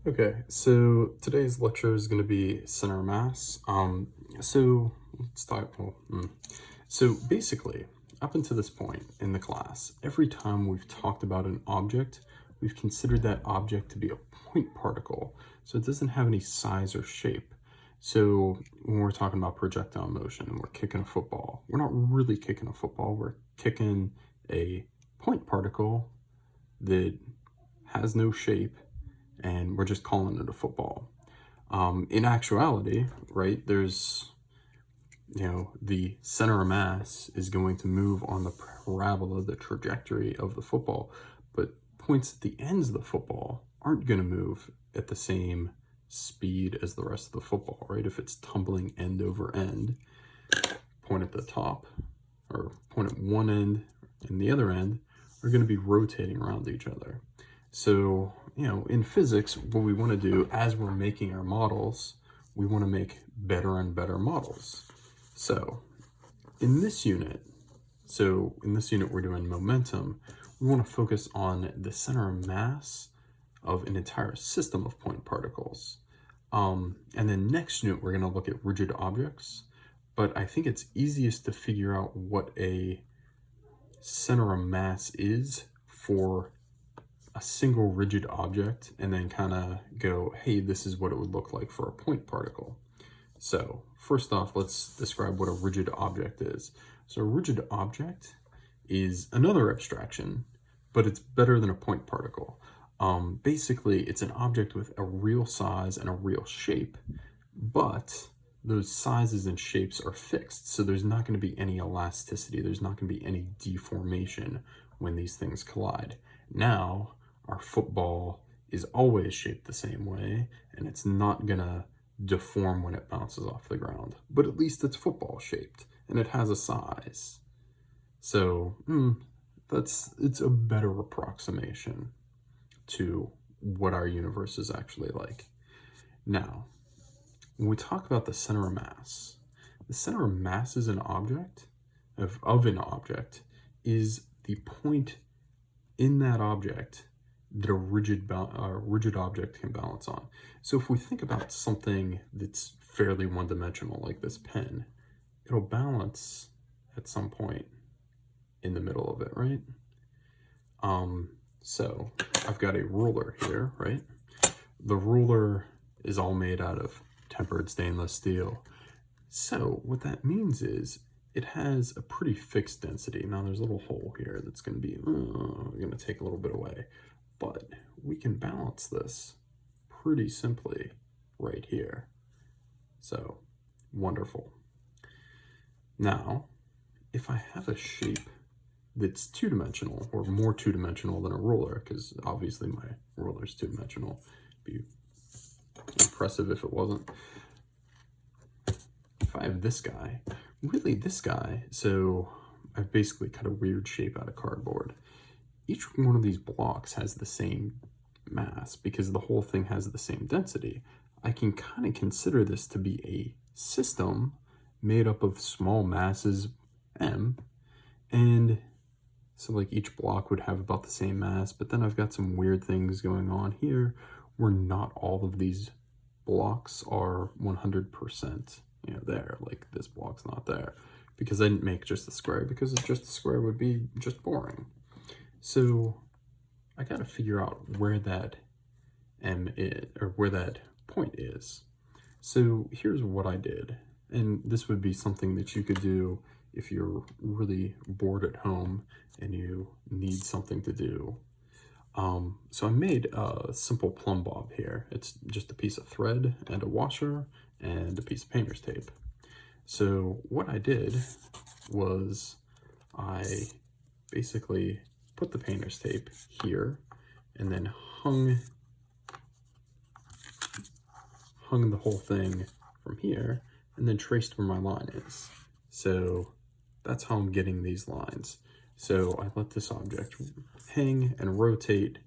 Okay, so today's lecture is going to be center of mass. So let's talk. So basically, up until this point in the class, every time we've talked about an object, we've considered that object to be a point particle. So it doesn't have any size or shape. So when we're talking about projectile motion and we're kicking a football, we're not really kicking a football. We're kicking a point particle that has no shape, and we're just calling it a football. In actuality, right, there's, the center of mass is going to move on the parabola, the trajectory of the football, but points at the ends of the football aren't going to move at the same speed as the rest of the football, right? If it's tumbling end over end, point at the top, or point at one end and the other end are going to be rotating around each other. So, in physics, what we want to do as we're making our models, we want to make better and better models. So in this unit, we're doing momentum. We want to focus on the center of mass of an entire system of point particles. And then next unit, we're going to look at rigid objects. But I think it's easiest to figure out what a center of mass is for a single rigid object and then kind of go, hey, this is what it would look like for a point particle. So first off, let's describe what a rigid object is. So a rigid object is another abstraction, but it's better than a point particle. Basically, it's an object with a real size and a real shape, but those sizes and shapes are fixed. So there's not going to be any elasticity. There's not going to be any deformation when these things collide. Now, our football is always shaped the same way, and it's not going to deform when it bounces off the ground. But at least it's football shaped, and it has a size. So it's a better approximation to what our universe is actually like. Now, when we talk about the center of mass is an object, of an object, is the point in that object that a rigid object can balance on. So if we think about something that's fairly one-dimensional, like this pen, it'll balance at some point in the middle of it, right? So I've got a ruler here, right? The ruler is all made out of tempered stainless steel. So what that means is it has a pretty fixed density. Now there's a little hole here that's going to be going to take a little bit away, but we can balance this pretty simply right here. So wonderful. Now, if I have a shape that's two-dimensional, or more two-dimensional than a ruler, because obviously my ruler is two-dimensional, it'd be impressive if it wasn't. If I have this guy, so I've basically cut a weird shape out of cardboard. Each one of these blocks has the same mass because the whole thing has the same density. I can kind of consider this to be a system made up of small masses m, and so like each block would have about the same mass, but then I've got some weird things going on here where not all of these blocks are 100% there, like this block's not there, because I didn't make just a square, because just a square would be just boring. So I got to figure out where that m is, or where that point is. So here's what I did, and this would be something that you could do if you're really bored at home and you need something to do. So I made a simple plumb bob here. It's just a piece of thread and a washer and a piece of painter's tape. So what I did was I basically put the painter's tape here and then hung the whole thing from here and then traced where my line is. So that's how I'm getting these lines. So I let this object hang and rotate,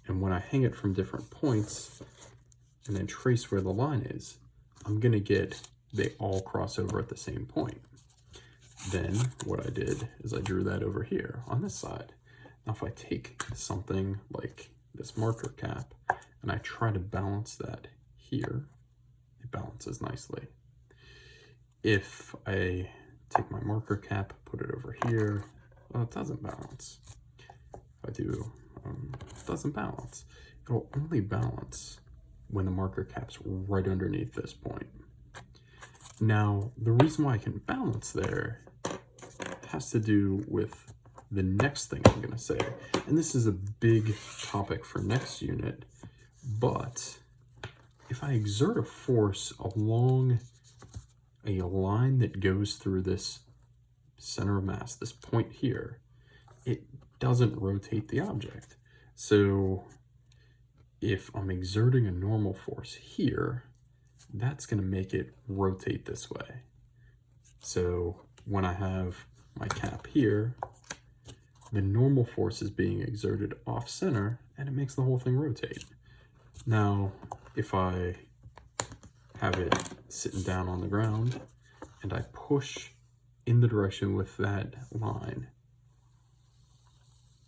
and when I hang it from different points and then trace where the line is, I'm gonna get they all cross over at the same point. Then what I did is I drew that over here on this side. Now if I take something like this marker cap and I try to balance that here, it balances nicely. If I take my marker cap, put it over here, well, it doesn't balance. If I do, it doesn't balance. It'll only balance when the marker cap's right underneath this point. Now, the reason why I can balance there has to do with the next thing I'm going to say. And this is a big topic for next unit, but if I exert a force along a line that goes through this center of mass, this point here, it doesn't rotate the object. So if I'm exerting a normal force here, that's going to make it rotate this way. So when I have my cap here, the normal force is being exerted off center, and it makes the whole thing rotate. Now, if I have it sitting down on the ground and I push in the direction with that line,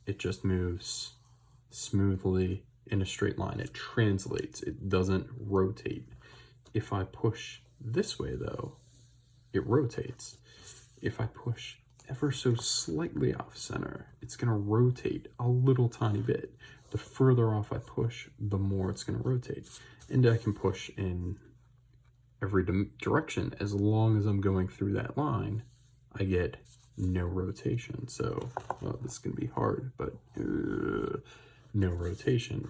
it just moves smoothly in a straight line. It translates, it doesn't rotate. If I push this way though, it rotates. If I push ever so slightly off center, it's gonna rotate a little tiny bit. The further off I push, the more it's gonna rotate. And I can push in every direction. As long as I'm going through that line, I get no rotation. So, well, this is gonna be hard, but no rotation,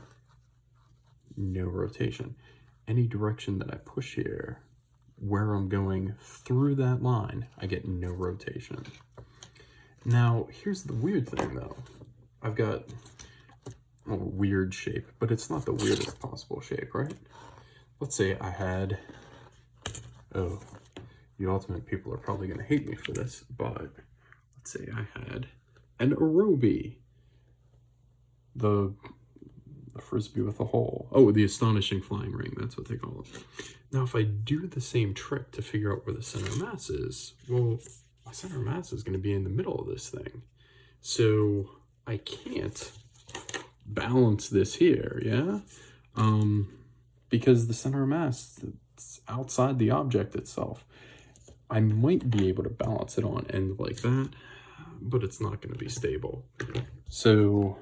no rotation. Any direction that I push here, where I'm going through that line, I get no rotation. Now, here's the weird thing though. I've got a weird shape, but it's not the weirdest possible shape, right? Let's say I had, oh, the ultimate people are probably gonna hate me for this, but let's say I had an aerobie, the frisbee with a hole. Oh, the astonishing flying ring, that's what they call it. Now, if I do the same trick to figure out where the center of mass is, well, my center of mass is going to be in the middle of this thing. So I can't balance this here, yeah? Because the center of mass is outside the object itself. I might be able to balance it on end like that, but it's not going to be stable. So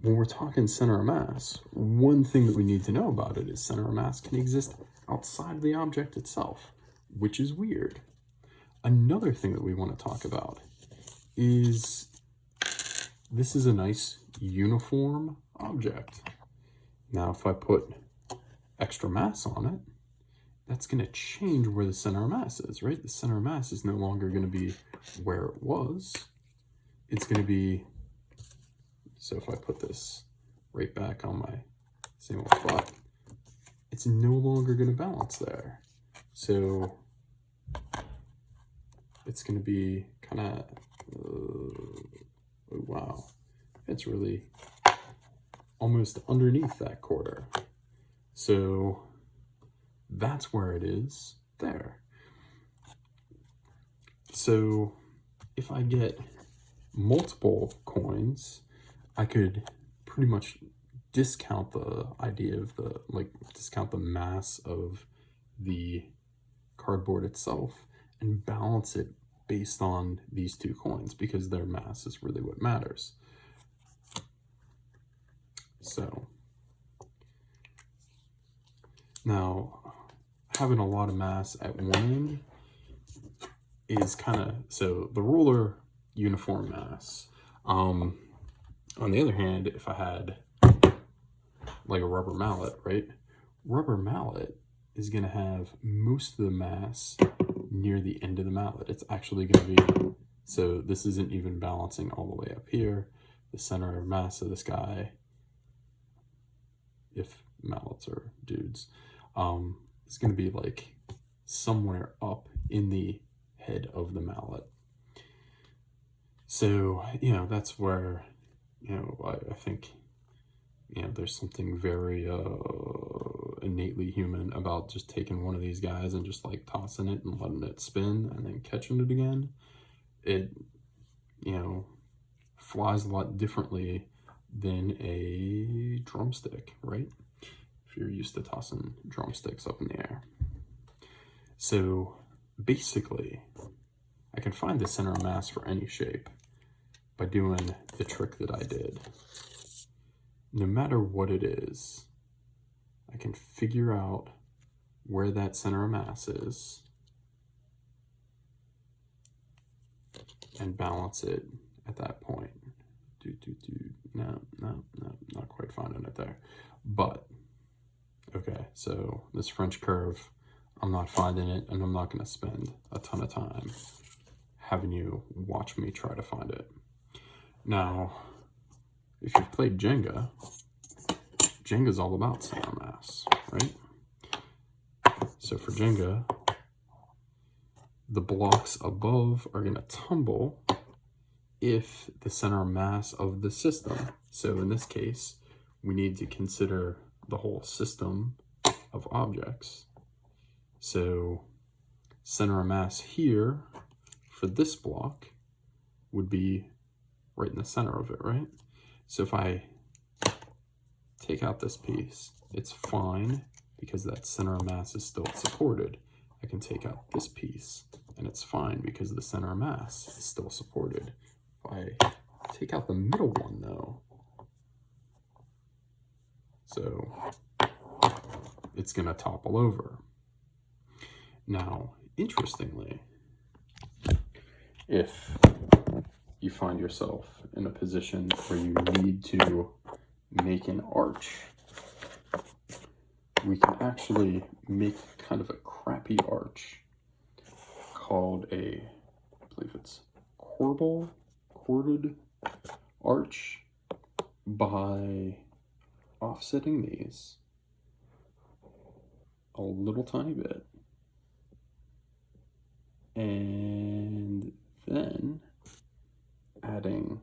when we're talking center of mass, one thing that we need to know about it is center of mass can exist outside of the object itself, which is weird. Another thing that we want to talk about is this is a nice uniform object. Now, if I put extra mass on it, that's going to change where the center of mass is, right? The center of mass is no longer going to be where it was. It's going to be, so if I put this right back on my same old spot, it's no longer going to balance there. So it's going to be kind of, oh wow, it's really almost underneath that quarter. So that's where it is there. So if I get multiple coins, I could pretty much discount the idea of discount the mass of the cardboard itself and balance it based on these two coins, because their mass is really what matters. So now, having a lot of mass at one end is kind of, so the ruler, uniform mass. On the other hand, if I had like a rubber mallet, right? Rubber mallet is going to have most of the mass near the end of the mallet. It's actually going to be, so this isn't even balancing all the way up here. The center of mass of this guy, if mallets are dudes, it's going to be like somewhere up in the head of the mallet. So, you know, that's where, you know, I think, you know, there's something very innately human about just taking one of these guys and just like tossing it and letting it spin and then catching it again. It, you know, flies a lot differently than a drumstick, right? If you're used to tossing drumsticks up in the air. So basically, I can find the center of mass for any shape by doing the trick that I did. No matter what it is, I can figure out where that center of mass is and balance it at that point. No, not quite finding it there. But, okay, so this French curve, I'm not finding it, and I'm not going to spend a ton of time having you watch me try to find it. Now, if you've played Jenga, Jenga's all about center mass, right? So for Jenga, the blocks above are going to tumble if the center mass of the system, so in this case, we need to consider the whole system of objects. So center of mass here for this block would be right in the center of it, right? So if I take out this piece, it's fine because that center of mass is still supported. I can take out this piece and it's fine because the center of mass is still supported. If I take out the middle one though, so it's gonna topple over. Now, interestingly, if you find yourself in a position where you need to make an arch, we can actually make kind of a crappy arch called a, I believe it's chorded arch by offsetting these a little tiny bit. And then adding,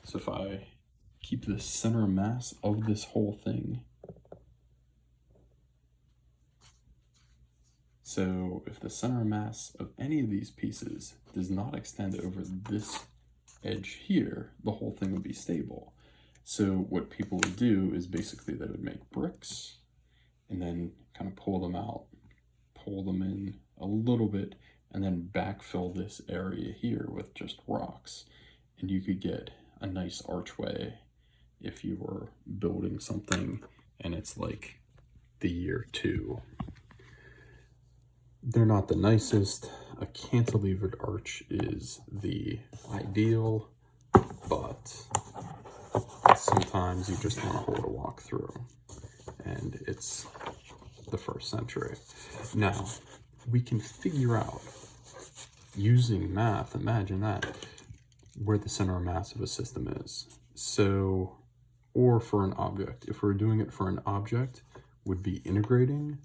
so if I keep the center mass of this whole thing, so if the center mass of any of these pieces does not extend over this edge here, the whole thing would be stable. So what people would do is basically they would make bricks and then kind of pull them out, pull them in a little bit, and then backfill this area here with just rocks. And you could get a nice archway if you were building something and it's like the year 2. They're not the nicest. A cantilevered arch is the ideal, but sometimes you just want to hold a walk through, and it's the 1st century. Now, we can figure out, using math, imagine that, where the center of mass of a system is. So, or for an object. If we're doing it for an object, would be integrating,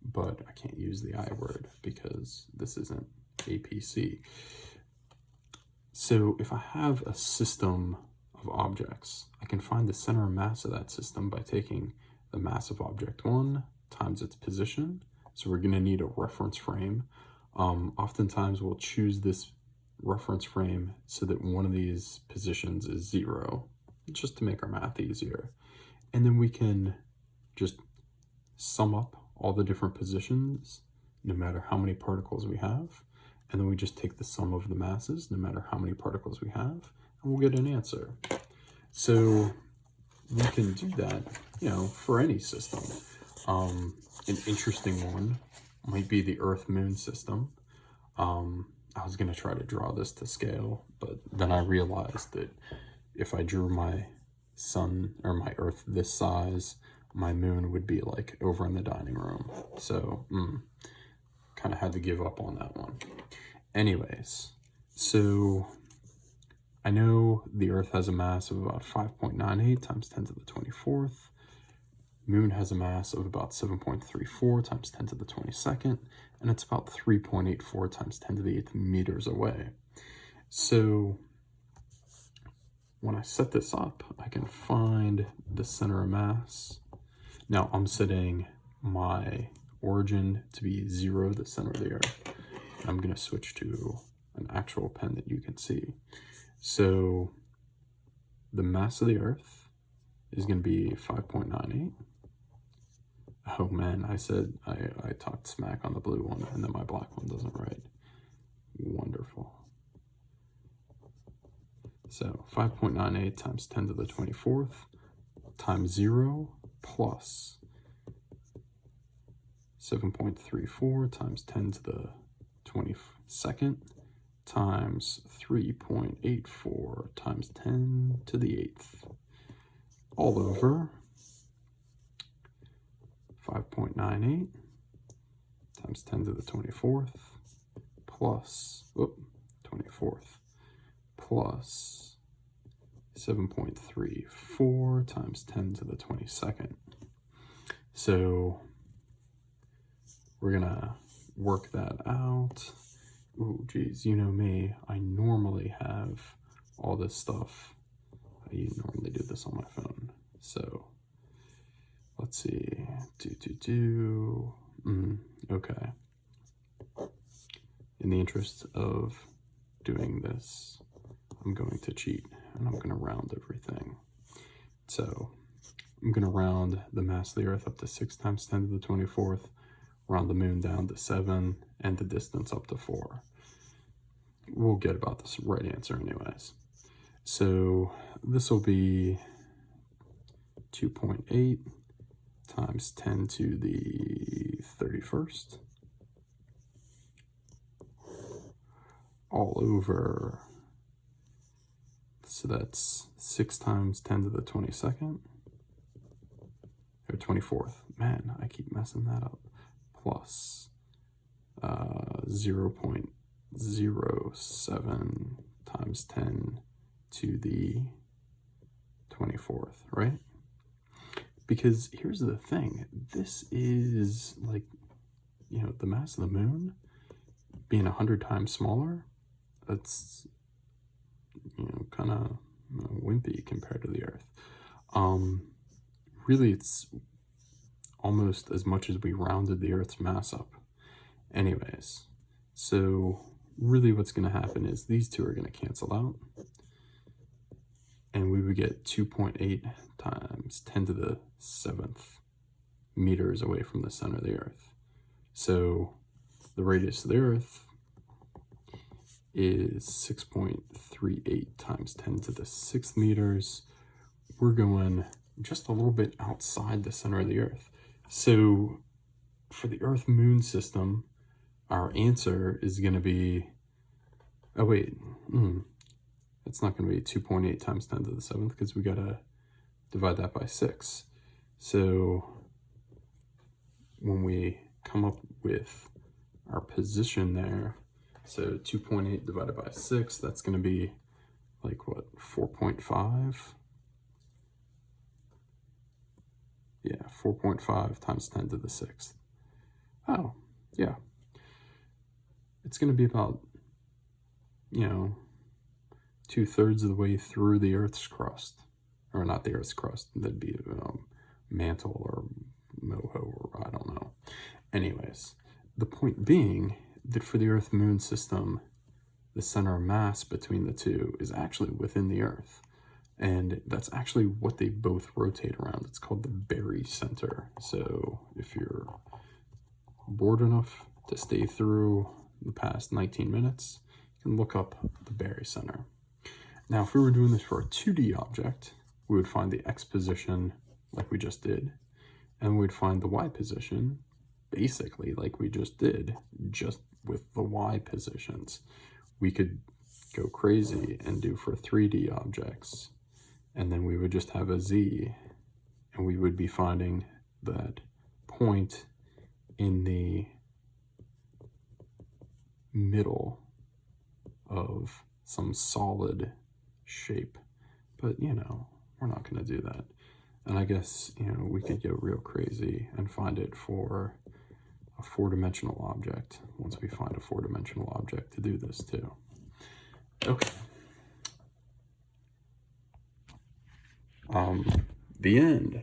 but I can't use the I word because this isn't APC. So if I have a system of objects, I can find the center of mass of that system by taking the mass of object 1 times its position. So we're going to need a reference frame. Oftentimes we'll choose this reference frame so that one of these positions is 0, just to make our math easier. And then we can just sum up all the different positions, no matter how many particles we have. And then we just take the sum of the masses, no matter how many particles we have, and we'll get an answer. So we can do that, you know, for any system. An interesting one might be the Earth-Moon system. I was going to try to draw this to scale, but then I realized that if I drew my sun or my Earth this size, my moon would be like over in the dining room. So kind of had to give up on that one. Anyways, so I know the Earth has a mass of about 5.98 times 10 to the 24th. Moon has a mass of about 7.34 times 10 to the 22nd, and it's about 3.84 times 10 to the 8th meters away. So when I set this up, I can find the center of mass. Now I'm setting my origin to be 0, the center of the Earth. I'm going to switch to an actual pen that you can see. So the mass of the Earth is going to be 5.98. Oh man, I said I talked smack on the blue one, and then my black one doesn't write. Wonderful. So 5.98 times 10 to the 24th times 0 plus 7.34 times 10 to the 22nd times 3.84 times 10 to the 8th, all over 5.98 times 10 to the 24th plus 24th plus 7.34 times 10 to the 22nd. So we're gonna work that out. Ooh, geez, you know me, I normally have all this stuff. I normally do this on my phone. So let's see, okay. In the interest of doing this, I'm going to cheat and I'm gonna round everything. So I'm gonna round the mass of the Earth up to 6 times 10 to the 24th, round the moon down to 7, and the distance up to 4. We'll get about this right answer anyways. So this will be 2.8 times 10 to the 31st, all over, so that's 6 times 10 to the 22nd, or 24th. Man, I keep messing that up. Plus 0.07 times 10 to the 24th, right? Because here's the thing, this is like, you know, the mass of the moon being 100 times smaller, that's, you know, kind of wimpy compared to the Earth. Really, it's almost as much as we rounded the Earth's mass up. Anyways, so really what's going to happen is these two are going to cancel out, and we would get 2.8 times 10 to the 7th meters away from the center of the Earth. So the radius of the Earth is 6.38 times 10 to the 6th meters. We're going just a little bit outside the center of the Earth. So for the Earth-Moon system, our answer is going to be, oh wait, it's not going to be 2.8 times 10 to the 7th because we got to divide that by 6. So when we come up with our position there, so 2.8 divided by 6, that's going to be like what, 4.5? Yeah, 4.5 times 10 to the 6th. Oh, yeah. It's going to be about, you know, 2/3 of the way through the Earth's crust. Or not the Earth's crust, that'd be mantle or moho, or I don't know. Anyways, the point being that for the Earth-Moon system, the center of mass between the two is actually within the Earth. And that's actually what they both rotate around. It's called the barycenter. So if you're bored enough to stay through the past 19 minutes, you can look up the barycenter. Now, if we were doing this for a 2D object, we would find the X position like we just did, and we'd find the Y position basically like we just did, just with the Y positions. We could go crazy and do for 3D objects, and then we would just have a Z, and we would be finding that point in the middle of some solid shape. But, you know, we're not going to do that. And I guess, you know, we could go real crazy and find it for a 4-dimensional object once we find a 4-dimensional object to do this too. Okay. The end.